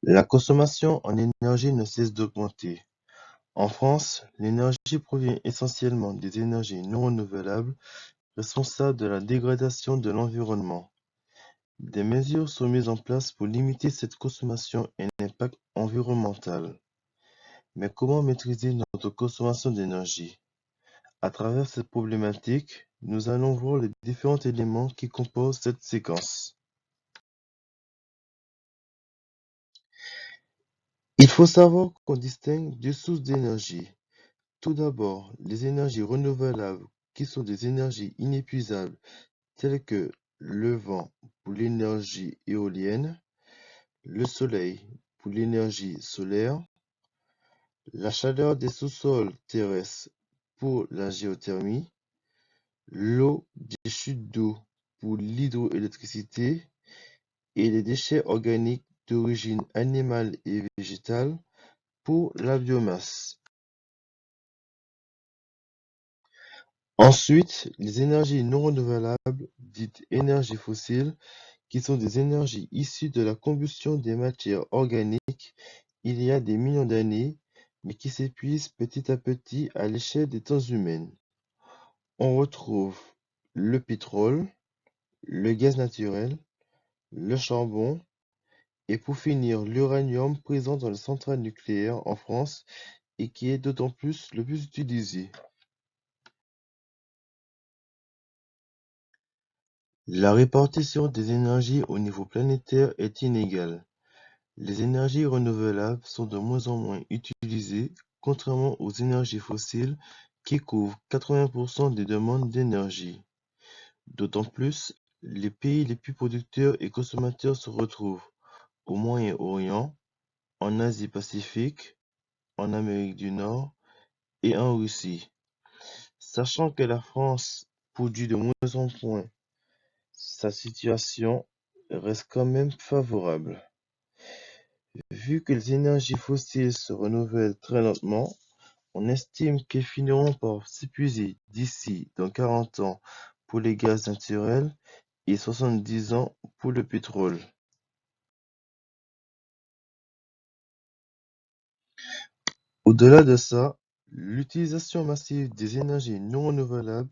La consommation en énergie ne cesse d'augmenter. En France, l'énergie provient essentiellement des énergies non renouvelables responsables de la dégradation de l'environnement. Des mesures sont mises en place pour limiter cette consommation et l'impact environnemental. Mais comment maîtriser notre consommation d'énergie? À travers cette problématique, nous allons voir les différents éléments qui composent cette séquence. Il faut savoir qu'on distingue deux sources d'énergie. Tout d'abord, les énergies renouvelables, qui sont des énergies inépuisables, telles que le vent pour l'énergie éolienne, le soleil pour l'énergie solaire, la chaleur des sous-sols terrestres pour la géothermie, l'eau des chutes d'eau pour l'hydroélectricité et les déchets organiques d'origine animale et végétale pour la biomasse. Ensuite, les énergies non renouvelables, dites énergies fossiles, qui sont des énergies issues de la combustion des matières organiques il y a des millions d'années, mais qui s'épuisent petit à petit à l'échelle des temps humains. On retrouve le pétrole, le gaz naturel, le charbon et pour finir l'uranium présent dans les centrales nucléaires en France et qui est d'autant plus le plus utilisé. La répartition des énergies au niveau planétaire est inégale. Les énergies renouvelables sont de moins en moins utilisées, contrairement aux énergies fossiles qui couvrent 80% des demandes d'énergie. D'autant plus, les pays les plus producteurs et consommateurs se retrouvent au Moyen-Orient, en Asie-Pacifique, en Amérique du Nord et en Russie. Sachant que la France produit de moins en moins, sa situation reste quand même favorable. Vu que les énergies fossiles se renouvellent très lentement, on estime qu'elles finiront par s'épuiser d'ici dans 40 ans pour les gaz naturels et 70 ans pour le pétrole. Au-delà de ça, l'utilisation massive des énergies non renouvelables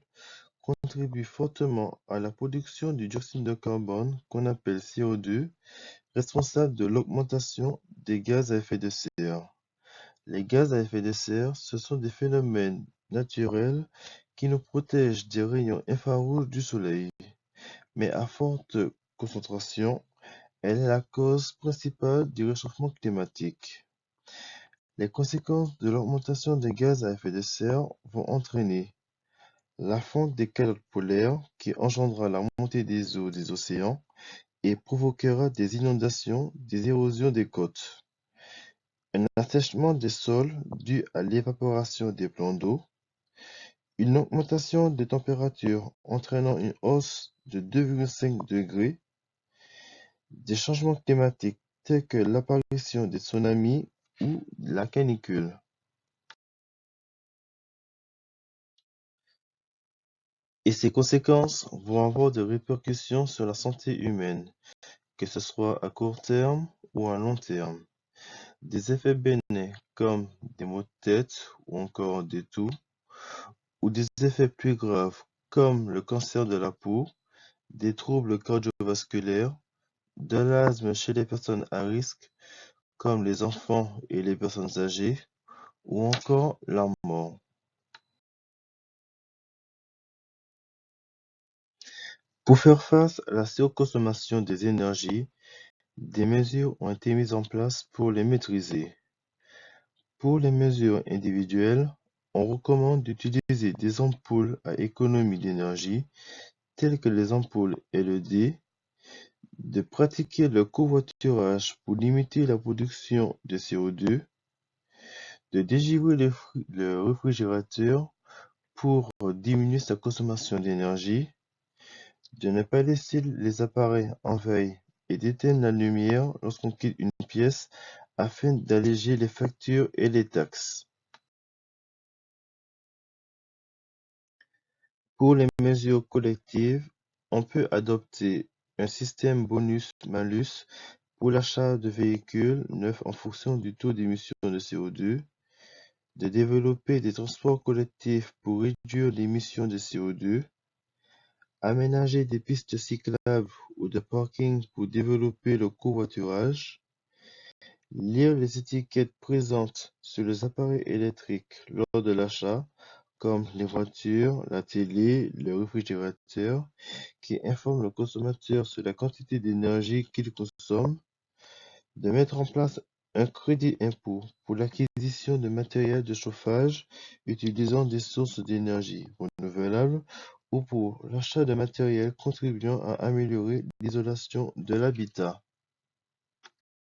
contribue fortement à la production du dioxyde de carbone qu'on appelle CO2, responsable de l'augmentation des gaz à effet de serre. Les gaz à effet de serre, ce sont des phénomènes naturels qui nous protègent des rayons infrarouges du soleil. Mais à forte concentration, elle est la cause principale du réchauffement climatique. Les conséquences de l'augmentation des gaz à effet de serre vont entraîner la fonte des calottes polaires qui engendrera la montée des eaux des océans et provoquera des inondations, des érosions des côtes, un assèchement des sols dû à l'évaporation des plans d'eau, une augmentation des températures entraînant une hausse de 2,5 degrés, des changements climatiques tels que l'apparition des tsunamis ou la canicule. Et ces conséquences vont avoir des répercussions sur la santé humaine, que ce soit à court terme ou à long terme. Des effets bénins comme des maux de tête ou encore des toux, ou des effets plus graves comme le cancer de la peau, des troubles cardiovasculaires, de l'asthme chez les personnes à risque comme les enfants et les personnes âgées, ou encore la mort. Pour faire face à la surconsommation des énergies, des mesures ont été mises en place pour les maîtriser. Pour les mesures individuelles, on recommande d'utiliser des ampoules à économie d'énergie, telles que les ampoules LED, de pratiquer le covoiturage pour limiter la production de CO2, de dégivrer le réfrigérateur pour diminuer sa consommation d'énergie, de ne pas laisser les appareils en veille et d'éteindre la lumière lorsqu'on quitte une pièce afin d'alléger les factures et les taxes. Pour les mesures collectives, on peut adopter un système bonus-malus pour l'achat de véhicules neufs en fonction du taux d'émission de CO2, de développer des transports collectifs pour réduire l'émission de CO2, aménager des pistes cyclables ou de parking pour développer le covoiturage, lire les étiquettes présentes sur les appareils électriques lors de l'achat, comme les voitures, la télé, le réfrigérateur, qui informent le consommateur sur la quantité d'énergie qu'il consomme, de mettre en place un crédit impôt pour l'acquisition de matériel de chauffage utilisant des sources d'énergie renouvelables ou pour l'achat de matériel contribuant à améliorer l'isolation de l'habitat.